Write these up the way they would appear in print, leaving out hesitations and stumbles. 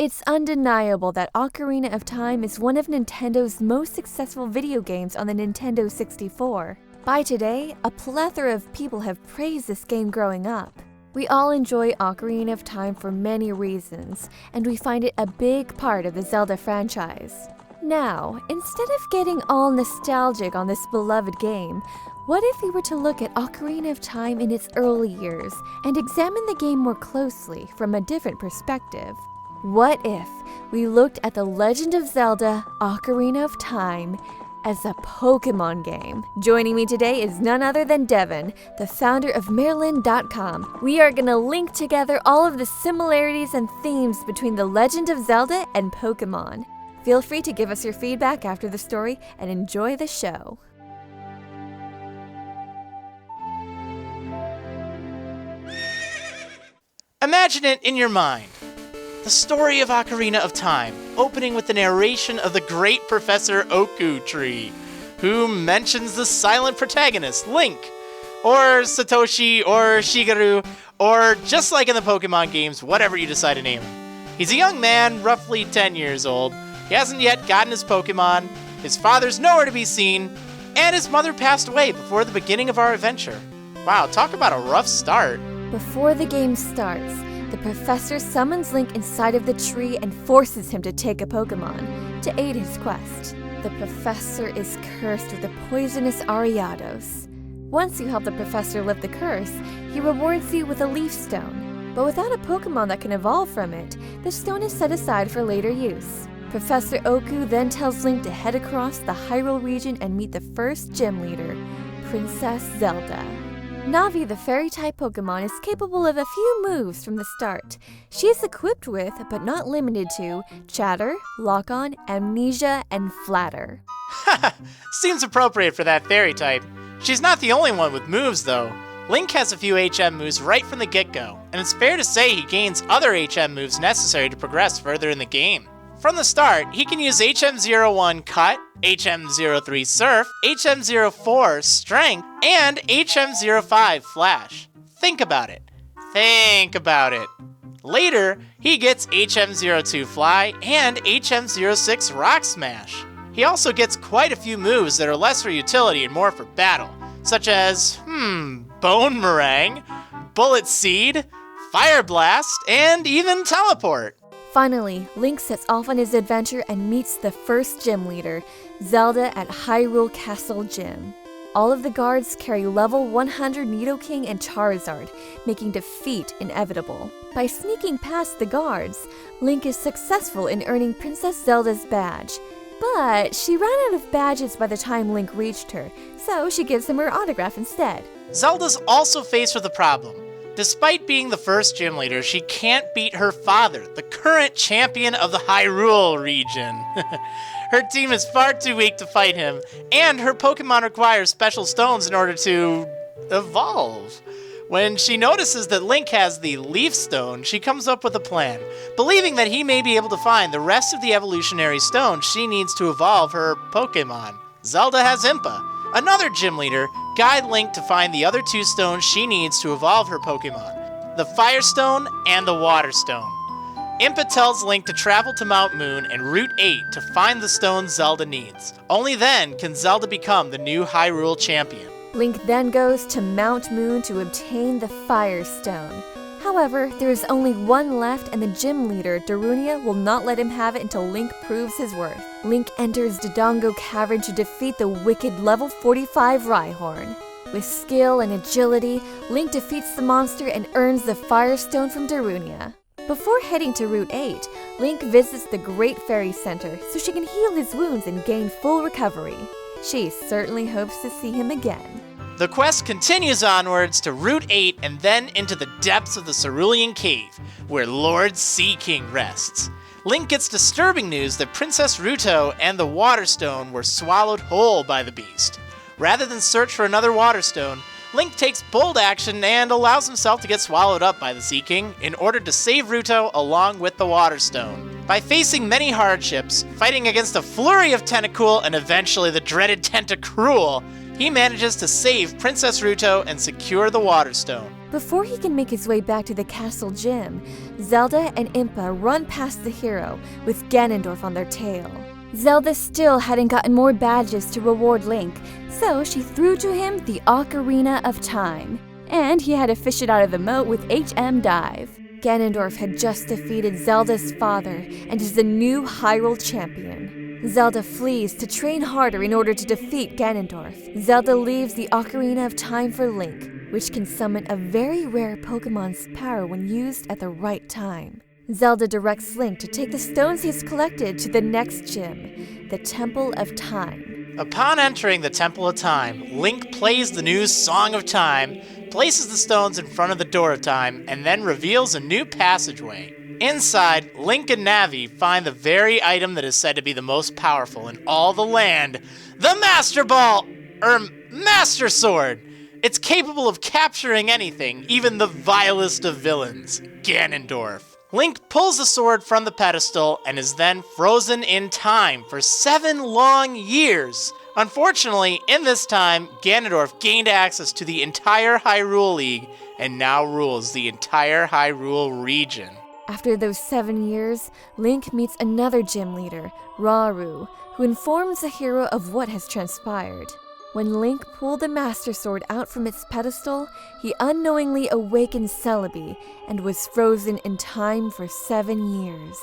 It's undeniable that Ocarina of Time is one of Nintendo's most successful video games on the Nintendo 64. By today, a plethora of people have praised this game growing up. We all enjoy Ocarina of Time for many reasons, and we find it a big part of the Zelda franchise. Now, instead of getting all nostalgic on this beloved game, what if we were to look at Ocarina of Time in its early years and examine the game more closely from a different perspective? What if we looked at The Legend of Zelda: Ocarina of Time as a Pokémon game? Joining me today is none other than Devin, the founder of Marriland.com. We are going to link together all of the similarities and themes between The Legend of Zelda and Pokémon. Feel free to give us your feedback after the story and enjoy the show. Imagine it in your mind. The story of Ocarina of Time, opening with the narration of the great Professor Oku Tree, who mentions the silent protagonist, Link, or Satoshi, or Shigeru, or just like in the Pokemon games, whatever you decide to name him. He's a young man, roughly 10 years old. He hasn't yet gotten his Pokemon, his father's nowhere to be seen, and his mother passed away before the beginning of our adventure. Wow, talk about a rough start. Before the game starts, the professor summons Link inside of the tree and forces him to take a Pokémon to aid his quest. The professor is cursed with the poisonous Ariados. Once you help the professor lift the curse, he rewards you with a leaf stone. But without a Pokémon that can evolve from it, the stone is set aside for later use. Professor Oku then tells Link to head across the Hyrule region and meet the first gym leader, Princess Zelda. Navi, the fairy-type Pokémon, is capable of a few moves from the start. She is equipped with, but not limited to, Chatter, Lock-On, Amnesia, and Flatter. Seems appropriate for that fairy type. She's not the only one with moves, though. Link has a few HM moves right from the get-go, and it's fair to say he gains other HM moves necessary to progress further in the game. From the start, he can use HM01 Cut, HM03 Surf, HM04 Strength, and HM05 Flash. Think about it. Think about it. Later, he gets HM02 Fly and HM06 Rock Smash. He also gets quite a few moves that are less for utility and more for battle, such as, Bone Meringue, Bullet Seed, Fire Blast, and even Teleport. Finally, Link sets off on his adventure and meets the first gym leader, Zelda at Hyrule Castle Gym. All of the guards carry level 100 Nidoking and Charizard, making defeat inevitable. By sneaking past the guards, Link is successful in earning Princess Zelda's badge. But she ran out of badges by the time Link reached her, so she gives him her autograph instead. Zelda's also faced with a problem. Despite being the first gym leader, she can't beat her father, the current champion of the Hyrule region. Her team is far too weak to fight him, and her Pokemon require special stones in order to evolve. When she notices that Link has the Leaf Stone, she comes up with a plan, believing that he may be able to find the rest of the evolutionary stones she needs to evolve her Pokemon. Zelda has Impa, another gym leader, guide Link to find the other two stones she needs to evolve her Pokemon, the Fire Stone and the Water Stone. Impa tells Link to travel to Mount Moon and Route 8 to find the stones Zelda needs. Only then can Zelda become the new Hyrule champion. Link then goes to Mount Moon to obtain the Fire Stone. However, there is only one left and the gym leader, Darunia, will not let him have it until Link proves his worth. Link enters Dodongo Cavern to defeat the wicked level 45 Rhyhorn. With skill and agility, Link defeats the monster and earns the Fire Stone from Darunia. Before heading to Route 8, Link visits the Great Fairy Center so she can heal his wounds and gain full recovery. She certainly hopes to see him again. The quest continues onwards to Route 8 and then into the depths of the Cerulean Cave, where Lord Sea King rests. Link gets disturbing news that Princess Ruto and the Water Stone were swallowed whole by the beast. Rather than search for another Water Stone, Link takes bold action and allows himself to get swallowed up by the Sea King in order to save Ruto along with the Water Stone. By facing many hardships, fighting against a flurry of Tentacool and eventually the dreaded Tentacruel, he manages to save Princess Ruto and secure the Water Stone. Before he can make his way back to the castle gym, Zelda and Impa run past the hero with Ganondorf on their tail. Zelda still hadn't gotten more badges to reward Link, so she threw to him the Ocarina of Time, and he had to fish it out of the moat with HM Dive. Ganondorf had just defeated Zelda's father and is the new Hyrule champion. Zelda flees to train harder in order to defeat Ganondorf. Zelda leaves the Ocarina of Time for Link, which can summon a very rare Pokemon's power when used at the right time. Zelda directs Link to take the stones he's collected to the next gym, the Temple of Time. Upon entering the Temple of Time, Link plays the new Song of Time, places the stones in front of the Door of Time, and then reveals a new passageway. Inside, Link and Navi find the very item that is said to be the most powerful in all the land, the Master Ball, Master Sword. It's capable of capturing anything, even the vilest of villains, Ganondorf. Link pulls the sword from the pedestal and is then frozen in time for 7 long years. Unfortunately, in this time, Ganondorf gained access to the entire Hyrule League and now rules the entire Hyrule region. After those 7 years, Link meets another gym leader, Rauru, who informs the hero of what has transpired. When Link pulled the Master Sword out from its pedestal, he unknowingly awakened Celebi and was frozen in time for 7 years.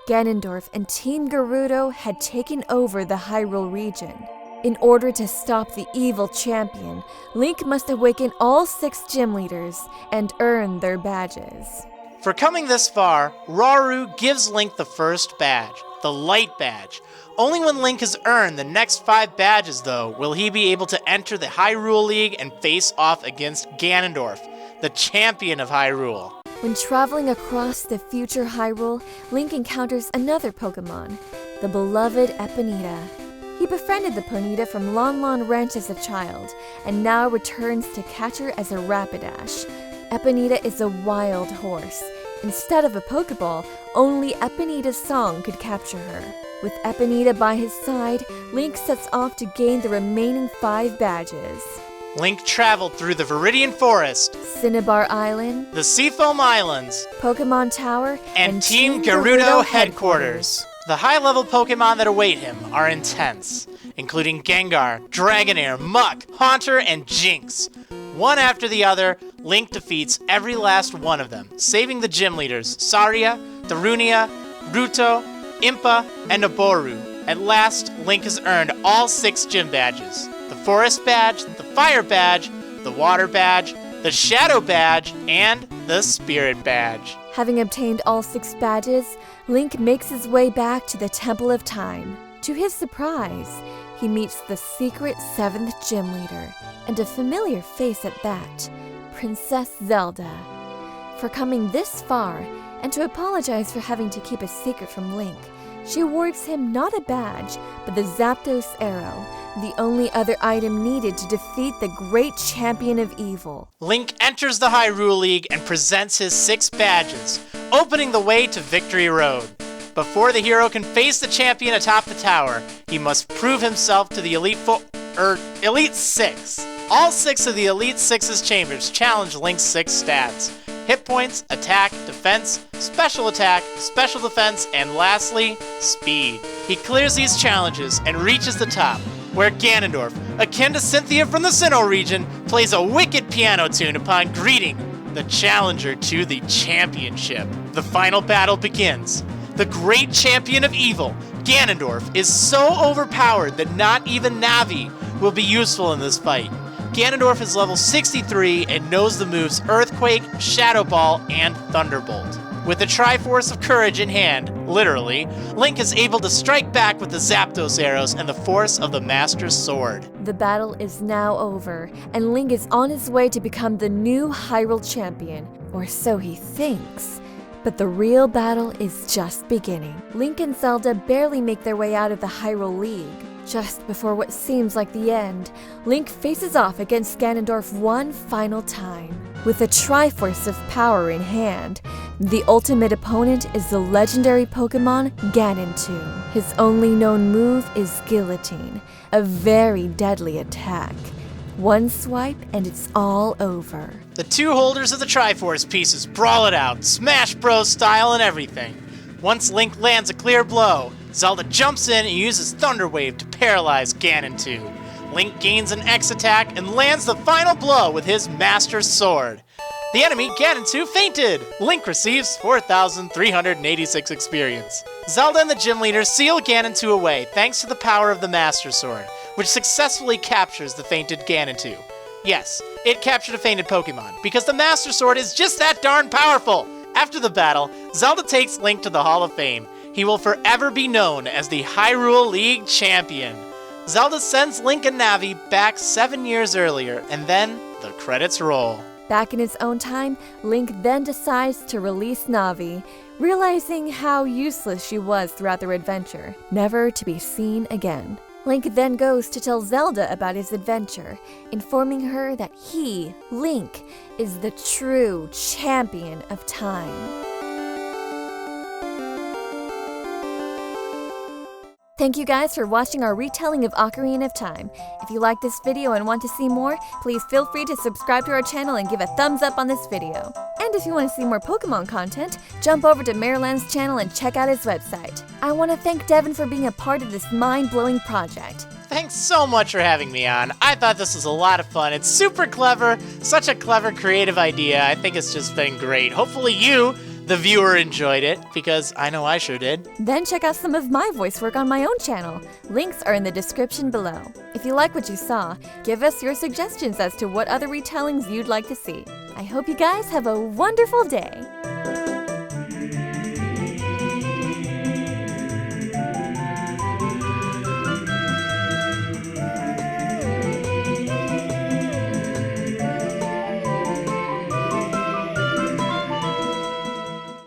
Ganondorf and Team Gerudo had taken over the Hyrule region. In order to stop the evil champion, Link must awaken all 6 gym leaders and earn their badges. For coming this far, Rauru gives Link the first badge, the Light Badge. Only when Link has earned the next 5 badges, though, will he be able to enter the Hyrule League and face off against Ganondorf, the champion of Hyrule. When traveling across the future Hyrule, Link encounters another Pokémon, the beloved Eponita. He befriended the Ponyta from Lon Lon Ranch as a child, and now returns to catch her as a Rapidash. Eponita is a wild horse. Instead of a Pokeball, only Eponita's song could capture her. With Eponita by his side, Link sets off to gain the remaining 5 badges. Link traveled through the Viridian Forest, Cinnabar Island, the Seafoam Islands, Pokemon Tower, and Team Gerudo headquarters. The high-level Pokemon that await him are intense, including Gengar, Dragonair, Muk, Haunter, and Jinx. One after the other, Link defeats every last one of them, saving the gym leaders Saria, Darunia, Ruto, Impa, and Naboru. At last, Link has earned all 6 gym badges. The Forest Badge, the Fire Badge, the Water Badge, the Shadow Badge, and the Spirit Badge. Having obtained all 6 badges, Link makes his way back to the Temple of Time. To his surprise, he meets the secret 7th gym leader, and a familiar face at that, Princess Zelda. For coming this far, and to apologize for having to keep a secret from Link, she awards him not a badge, but the Zapdos Arrow, the only other item needed to defeat the great champion of evil. Link enters the Hyrule League and presents his 6 badges, opening the way to Victory Road. Before the hero can face the champion atop the tower, he must prove himself to the Elite 6. All 6 of the Elite 6's chambers challenge Link's 6 stats: hit points, attack, defense, special defense, and lastly, speed. He clears these challenges and reaches the top, where Ganondorf, akin to Cynthia from the Sinnoh region, plays a wicked piano tune upon greeting the challenger to the championship. The final battle begins. The great champion of evil, Ganondorf, is so overpowered that not even Navi will be useful in this fight. Ganondorf is level 63 and knows the moves Earthquake, Shadow Ball, and Thunderbolt. With the Triforce of Courage in hand, literally, Link is able to strike back with the Zapdos arrows and the force of the Master Sword. The battle is now over, and Link is on his way to become the new Hyrule champion, or so he thinks. But the real battle is just beginning. Link and Zelda barely make their way out of the Hyrule League. Just before what seems like the end, Link faces off against Ganondorf one final time. With a Triforce of power in hand, the ultimate opponent is the legendary Pokémon Ganondorf. His only known move is Guillotine, a very deadly attack. One swipe and it's all over. The two holders of the Triforce pieces brawl it out, Smash Bros style and everything. Once Link lands a clear blow, Zelda jumps in and uses Thunder Wave to paralyze Ganon 2. Link gains an X attack and lands the final blow with his Master Sword. The enemy, Ganon 2, fainted! Link receives 4,386 experience. Zelda and the gym leader seal Ganon 2 away thanks to the power of the Master Sword, which successfully captures the fainted Ganon 2. Yes, it captured a fainted Pokémon, because the Master Sword is just that darn powerful! After the battle, Zelda takes Link to the Hall of Fame. He will forever be known as the Hyrule League champion. Zelda sends Link and Navi back 7 years earlier, and then the credits roll. Back in his own time, Link then decides to release Navi, realizing how useless she was throughout their adventure, never to be seen again. Link then goes to tell Zelda about his adventure, informing her that he, Link, is the true champion of time. Thank you guys for watching our retelling of Ocarina of Time. If you like this video and want to see more, please feel free to subscribe to our channel and give a thumbs up on this video. And if you want to see more Pokemon content, jump over to Marriland's channel and check out his website. I want to thank Devin for being a part of this mind-blowing project. Thanks so much for having me on. I thought this was a lot of fun. It's super clever, such a clever, creative idea. I think it's just been great. Hopefully you, the viewer, enjoyed it, because I know I sure did. Then check out some of my voice work on my own channel. Links are in the description below. If you like what you saw, give us your suggestions as to what other retellings you'd like to see. I hope you guys have a wonderful day.